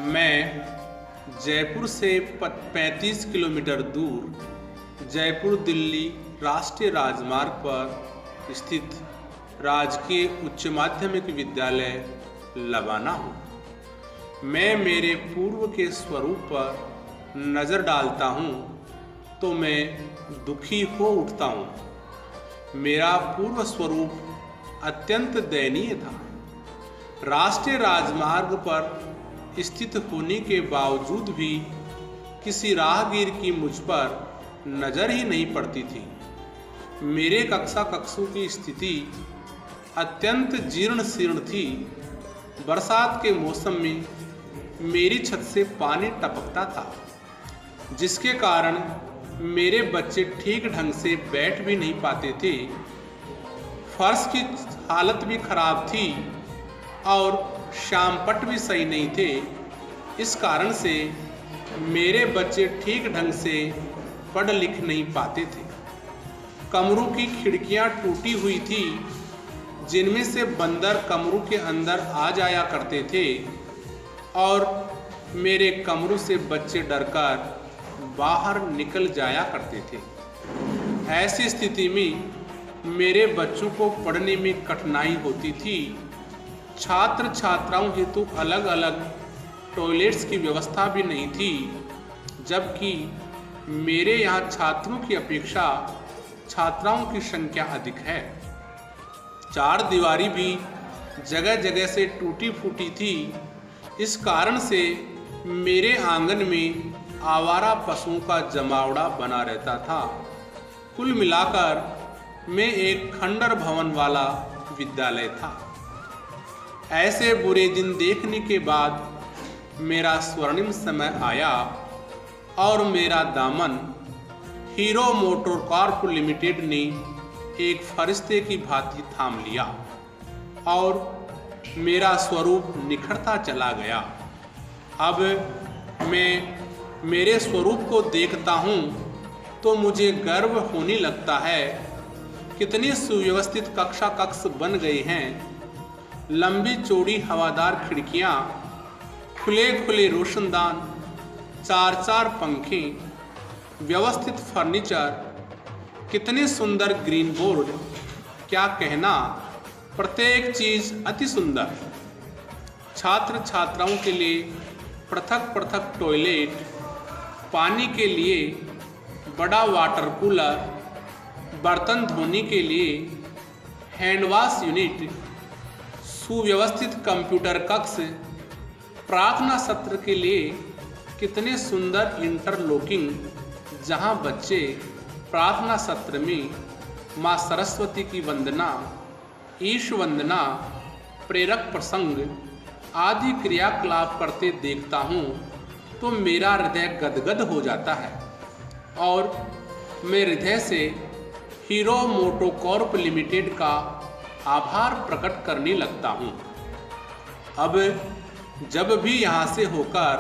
मैं जयपुर से 35 किलोमीटर दूर जयपुर दिल्ली राष्ट्रीय राजमार्ग पर स्थित राजकीय उच्च माध्यमिक विद्यालय लबाना हूँ। मैं मेरे पूर्व के स्वरूप पर नज़र डालता हूँ तो मैं दुखी हो उठता हूँ। मेरा पूर्व स्वरूप अत्यंत दयनीय था। राष्ट्रीय राजमार्ग पर स्थित होने के बावजूद भी किसी राहगीर की मुझ पर नज़र ही नहीं पड़ती थी। मेरे कक्षों की स्थिति अत्यंत जीर्ण शीर्ण थी। बरसात के मौसम में मेरी छत से पानी टपकता था, जिसके कारण मेरे बच्चे ठीक ढंग से बैठ भी नहीं पाते थे। फर्श की हालत भी खराब थी और शामपट भी सही नहीं थे। इस कारण से मेरे बच्चे ठीक ढंग से पढ़ लिख नहीं पाते थे। कमरों की खिड़कियां टूटी हुई थी, जिनमें से बंदर कमरों के अंदर आ जाया करते थे और मेरे कमरों से बच्चे डरकर बाहर निकल जाया करते थे। ऐसी स्थिति में मेरे बच्चों को पढ़ने में कठिनाई होती थी। छात्र छात्राओं हेतु अलग अलग टॉयलेट्स की व्यवस्था भी नहीं थी, जबकि मेरे यहाँ छात्रों की अपेक्षा छात्राओं की संख्या अधिक है। चार दीवारी भी जगह जगह से टूटी फूटी थी। इस कारण से मेरे आंगन में आवारा पशुओं का जमावड़ा बना रहता था। कुल मिलाकर मैं एक खंडर भवन वाला विद्यालय था। ऐसे बुरे दिन देखने के बाद मेरा स्वर्णिम समय आया और मेरा दामन हीरो मोटर कॉर्प लिमिटेड ने एक फरिश्ते की भांति थाम लिया और मेरा स्वरूप निखरता चला गया। अब मैं मेरे स्वरूप को देखता हूँ तो मुझे गर्व होने लगता है। कितने सुव्यवस्थित कक्ष बन गए हैं। लंबी चौड़ी हवादार खिड़कियाँ, खुले खुले रोशनदान, चार चार पंखे, व्यवस्थित फर्नीचर, कितने सुंदर ग्रीन बोर्ड, क्या कहना, प्रत्येक चीज़ अति सुंदर। छात्र छात्राओं के लिए पृथक पृथक टॉयलेट, पानी के लिए बड़ा वाटर कूलर, बर्तन धोने के लिए हैंड वॉश यूनिट, सुव्यवस्थित कंप्यूटर कक्ष, प्रार्थना सत्र के लिए कितने सुंदर इंटरलॉकिंग, जहां बच्चे प्रार्थना सत्र में माँ सरस्वती की वंदना, ईश वंदना, प्रेरक प्रसंग आदि क्रियाकलाप करते देखता हूँ तो मेरा हृदय गदगद हो जाता है और मैं हृदय से हीरो मोटोकॉर्प लिमिटेड का आभार प्रकट करने लगता हूँ। अब जब भी यहाँ से होकर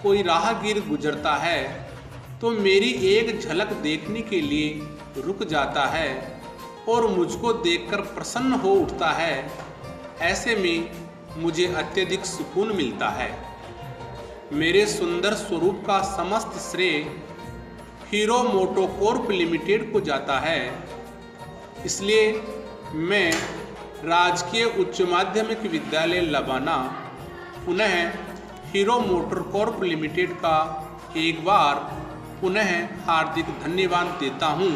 कोई राहगीर गुजरता है तो मेरी एक झलक देखने के लिए रुक जाता है और मुझको देखकर प्रसन्न हो उठता है। ऐसे में मुझे अत्यधिक सुकून मिलता है। मेरे सुंदर स्वरूप का समस्त श्रेय हीरो मोटोकॉर्प लिमिटेड को जाता है। इसलिए मैं राजकीय उच्च माध्यमिक विद्यालय लबाना पुनः हीरो मोटरकॉर्प लिमिटेड का एक बार पुनः हार्दिक धन्यवाद देता हूँ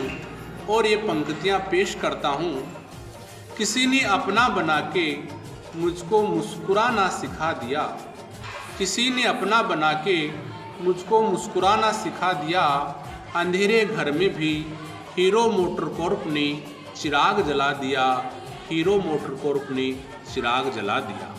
और ये पंक्तियाँ पेश करता हूँ। किसी ने अपना बना के मुझको मुस्कुराना सिखा दिया, किसी ने अपना बना के मुझको मुस्कुराना सिखा दिया। अंधेरे घर में भी हीरो मोटरकॉर्प ने चिराग जला दिया, हीरो मोटरकॉर्प ने चिराग जला दिया।